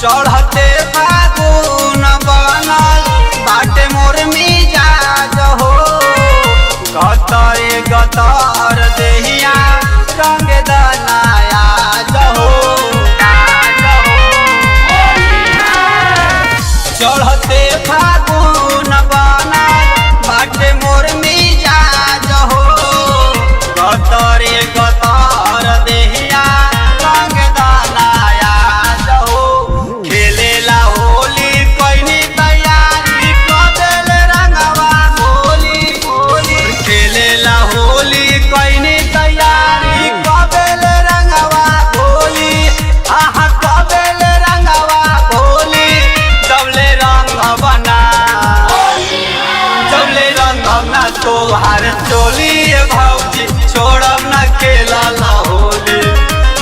चढ़ते फागुन बनल बाटे मोर मिजाज हो। गतरे गतर देहिया रंग दनाया जहो। चढ़ते फागुन बनल बाटे मोर मिजाज हो। गतरे गतर देहिया रंग दनाया जहो। खेलेला होली कइनी तैयारी कदेल रंगवा होली होली। खेलेला होली कइनी तैयारी कदेल रंगवा होली। आहा कदेल रंगवा होली। जबले रंग बना जबले रंग ना तोहार चोली भौजी छोड़ब ना खेला ला होली।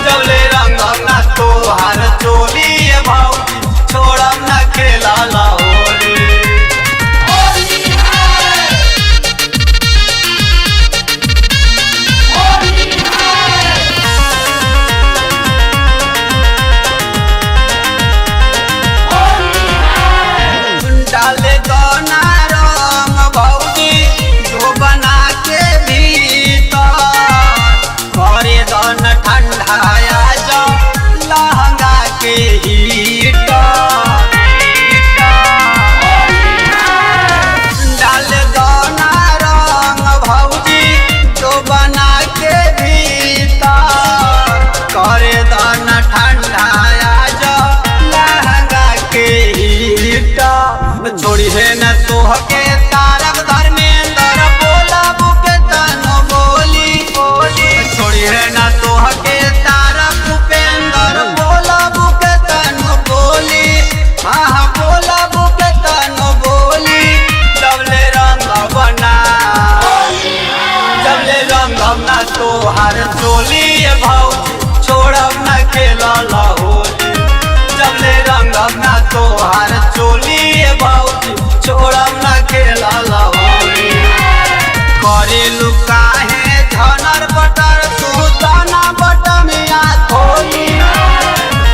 जबले रंग ना तोहार चोली भौजी छोड़ब ना खेला ला होली। डाले दोना रंग भौजी जो बना के भीतर। करे दन ठंडाया जो लहंगा के हीटर। डाले दोना रंग भौजी जो बना के भीतर। करे दन ठंडाया जो लहंगा के हीटर। छोड़ी है न तोहके तारक धर्मेंद्र बोला बुके तनो बोली बोली। छोड़ी है न तोहके तारक उपेंद्र बोला बुके तनो बोली। हाँ बोला बुके तनो बोली। जबले रंग बना जबले रंग ना तोहार चोली भौजी छोड़ब ना खेला ला होली। जबले रंग ना तोहार चोली भौजी छोड़ब ना खेला ला होली। करेलु काहे झनर बटर तू दाना बटमिया खोली।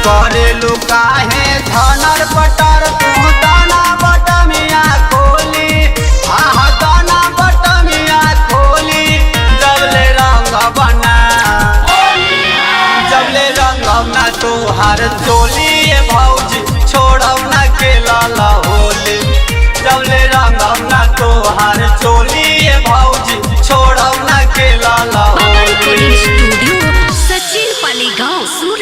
करेलु काहे झनर बटर तू दाना बटमिया खोली। हाँ दाना बटमिया खोली। जबले रंग बना जबले रंग ना तोहार चोली भौजी छोड़ब ना खेला ला होली। जबले रंग ना तोहार चोली